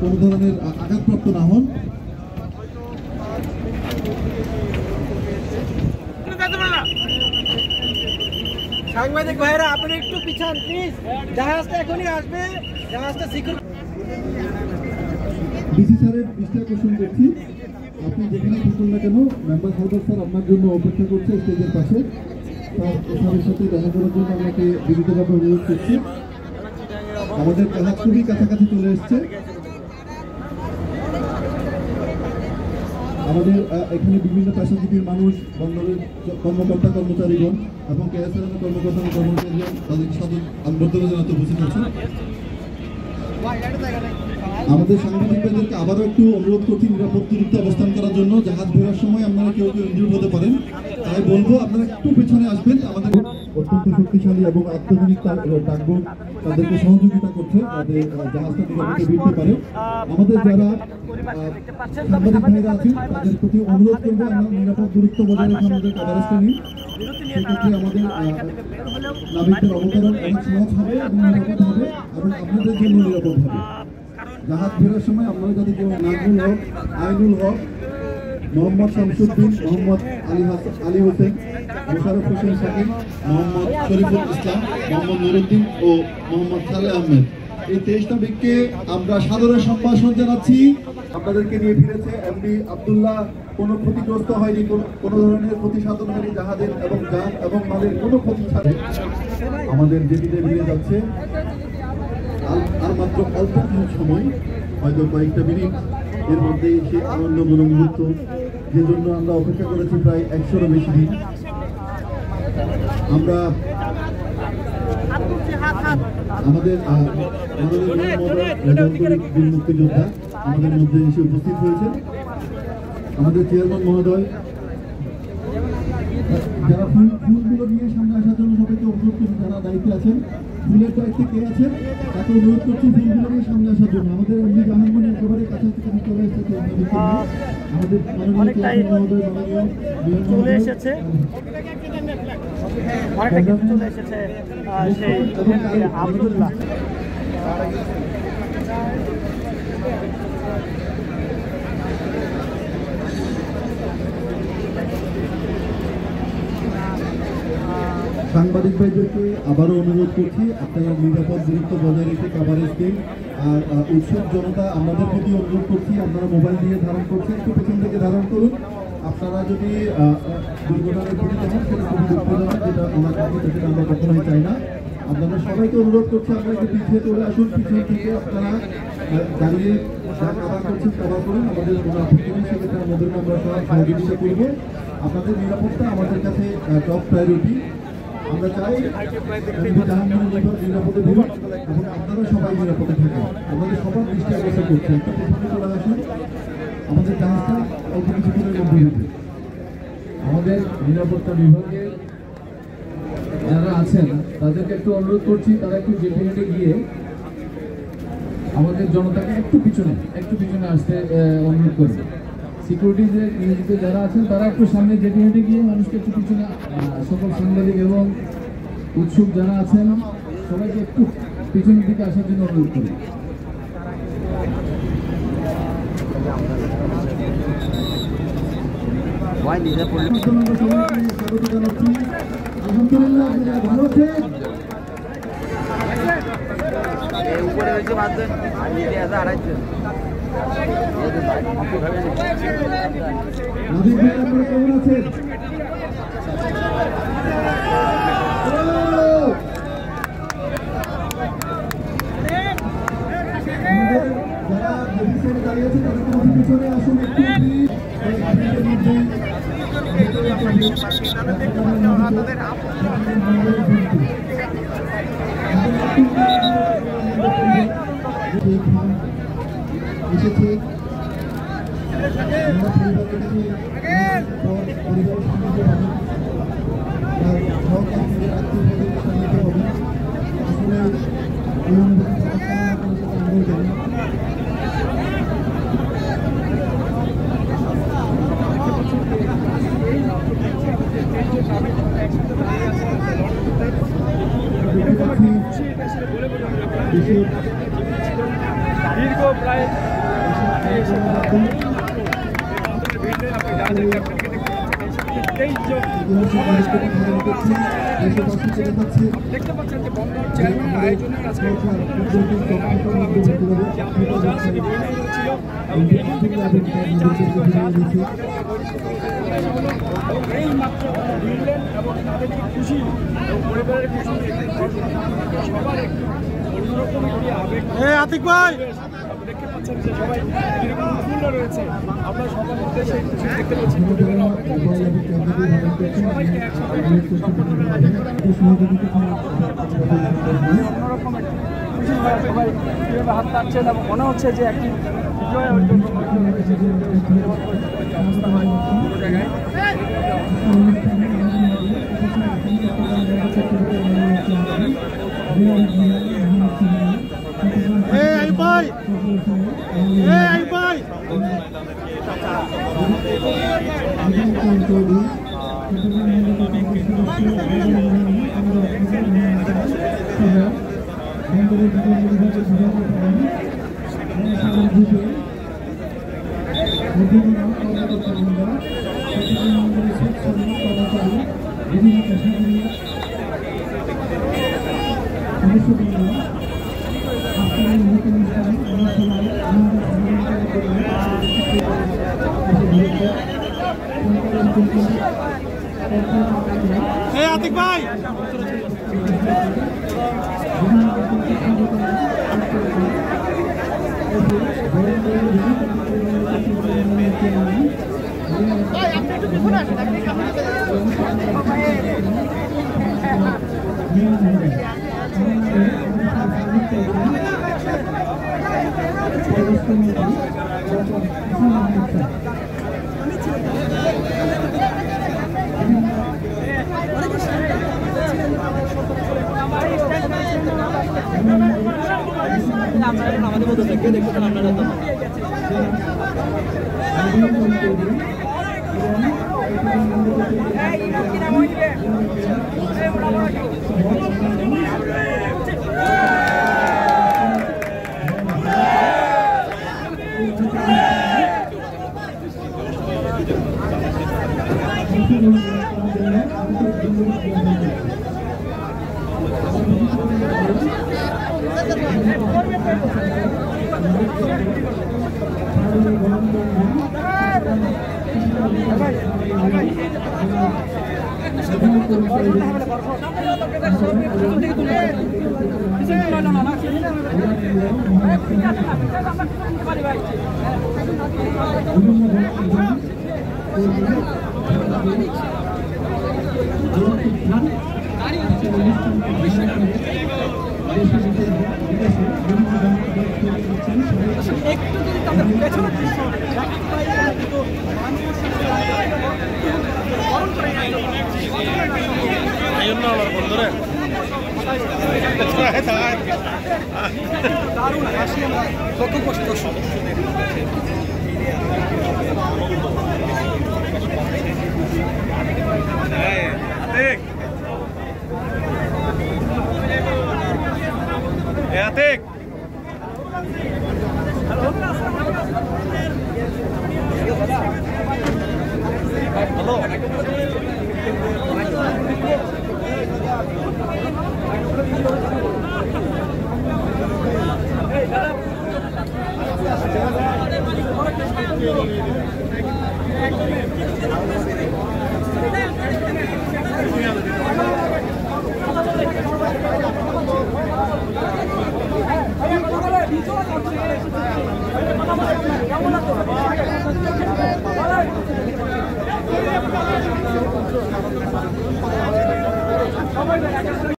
কোনো ধরনের আঘাতপ্রাপ্ত না হন। সাংবাদিক ভাইরা আপনি একটু পিছান প্লিজ, জাহাজটা এখনই আসবে, জাহাজটা সিকিউর। ডিসি স্যারের দৃষ্টি আকর্ষণ করছি, আপনি যেখানে থাকুন না কেন মেম্বার হালদার স্যার আপনার জন্য অপেক্ষা করছে স্টেজের পাশে। স্যারের সাথে দেখা করার জন্য আপনাকে বিনীতভাবে অনুরোধ করছি। আমাদের জাহাজ খুবই কাছাকাছি চলে এসছে। আমাদের এখানে বিভিন্ন পেশাজীবীর মানুষ, বন্দরের কর্মকর্তা কর্মচারীগণ এবং কেএসআরএম কর্মকর্তা কর্মচারীগণ তাদেরকে সাথে অভ্যর্থনা জানাতে উপস্থিত হচ্ছে। আমাদের সাংবাদিক ভাইদেরকে আবারও একটু অনুরোধ করছি নিরাপদ দূরত্বে অবস্থান করার জন্য। জাহাজ ফেরার সময় আপনারা কেউ ইনজিউর্ড হতে পারেন, তাই বলবো আপনারা একটু পেছনে আসবেন। আমাদের অত্যন্ত শক্তিশালী এবং আত্মজনিক টাগবোট তাদেরকে সহযোগিতা করছে যাতে জাহাজটা নিরাপদে ফিরতে পারে। আমাদের যারা সাংবাদিক ভাইরা আছেন তাদের প্রতি অনুরোধ করবো আমরা নিরাপদ দূরত্ব বজায় রেখে আমাদের কাভারেজটা নিই। সেক্ষেত্রে আমাদের নাবিকদের অবতরণ অনেক সহজ হবে এবং নিরাপদ হবে এবং আপনাদের জন্য নিরাপদ হবে। জাহাজ ফেরার সময় আপনারা যাতে কেউ নাজমুল হক, আইনুল হক, মোহাম্মদ শামসুদ্দিন, মোহাম্মদ আলী হোসেন, মোশারফ হোসেন শাকিব, মোহাম্মদ শরীফুল ইসলাম, মোহাম্মদ নুরুদ্দিন ও মোহাম্মদ সালেহ আহমেদ, এই 23 নাবিককে আমরা সাদরের সম্ভাষণ জানাচ্ছি। আপনাদেরকে নিয়ে ফিরেছে এমডি আব্দুল্লাহ, কোনো ক্ষতিগ্রস্ত হয়নি, কোনো ধরনের ক্ষতি সাধন হয়নি জাহাজের এবং যান এবং মালের কোনো ক্ষতি ছাড়ে আমাদের জেটিতে ফিরে যাচ্ছে। আর মাত্র অল্প কিছু সময়, হয়তো কয়েকটা মিনিট, এর মধ্যেই সে আনন্দঘন মুহূর্ত যে জন্য আমরা অপেক্ষা করেছি প্রায় 100-এরও বেশি দিন। আমরা আমাদের মুক্তিযোদ্ধা আমাদের মধ্যে এসে উপস্থিত হয়েছে। আমাদের চেয়ারম্যান মহোদয় যারা ফুলগুলো নিয়ে সামনে আসার জন্য সবাইকে অনুরোধ করছি, যারা দায়িত্বে আছেন, ফুলের দায়িত্বে কে আছেন তাকে অনুরোধ করছি ফুলগুলো নিয়ে সামনে আসার জন্য। আমাদের এমনি জাহাঙ্গীর একেবারে কাছাকাছি চলে এসেছে, আমাদের মাননীয় চেয়ারম্যান মহোদয় চলে এসেছে, আব্দুল্লাহ। সাংবাদিক ভাইদেরকে আবারও অনুরোধ করছি আপনারা নিরাপদ দূরত্ব বজায় রেখে কাভারেজ দিন। আর উৎসুক জনতা আমাদের প্রতি অনুরোধ করছি, আপনারা মোবাইল দিয়ে ধারণ করছেন, একটু পেছন থেকে ধারণ করুন। আপনারা যদি দুর্ঘটনায় পতিত হন সেটা খুবই দুঃখজনক, যেটা আমরা কখনোই চাই না। আপনাদের সবাইকে অনুরোধ করছি আপনারা একটু পিছিয়ে চলে আসুন, পিছন থেকে আপনারা দাঁড়িয়ে যা কাভার করছেন কাভার করুন। আমাদের কোনো আপত্তি নেই, সেক্ষেত্রে আমাদেরকে আমরা সহযোগিতা করব। আপনাদের নিরাপত্তা আমাদের কাছে টপ প্রায়োরিটি। আমরা চাই নিরাপদে ধরুন এবং আপনারা সবাই নিরাপদে থাকেন। আমাদের সবার দৃষ্টি আকর্ষণ করছে, একটু পেছনে চলে আসুন। আমাদের জাহাজটা অল্প কিছুক্ষণের মধ্যে হবে। আমাদের নিরাপত্তা বিভাগের যারা আছেন তাদেরকে একটু অনুরোধ করছি, তারা একটু জেটি হেঁটে গিয়ে আমাদের জনতাকে একটু পিছনে আসতে অনুরোধ করবে। সিকিউরিটিতে নিয়োজিত যারা আছেন তারা একটু সামনে জেটি হেঁটে গিয়ে মানুষকে একটু পিছনে, সকল সাংবাদিক এবং উৎসুক যারা আছেন সবাইকে একটু পিছনের দিকে আসার জন্য অনুরোধ করি। আলহামদুলিল্লাহ ভালো আছে। উপরে হয়েছে বাদন আড়াইশো। নাবিক ভাই আপনারা কেমন আছেন? যারা দাঁড়িয়ে আছে তাদেরকে পিছনে আসুন একটু। এসেছে দীর্ঘ প্রায় দেখতে পাচ্ছেন যে বন্দর চেয়ারম্যানের আয়োজনে আজকে এই মাত্র মিললেন এবং তাদের খুশি এবং পরিবারের খুশি সবার একটু অন্যরকম একটি আবেগ আতিক ভাই দেখতে পাচ্ছেন যে সবাই কিরকম উৎফুল্ল রয়েছে। আমরা সবার উদ্দেশ্যে দেখতে পাচ্ছি সবাইকে একসাথে অন্যরকম একটি খুশি হয় সবাই কীভাবে হাত টানছেন এবং মনে হচ্ছে যে একটি বিজয় অর্জন অবস্থা হয় পুরো জায়গায়। আতিক ভাই আমাদের মতো দেখতে দেখতে আপনারা তো Atik.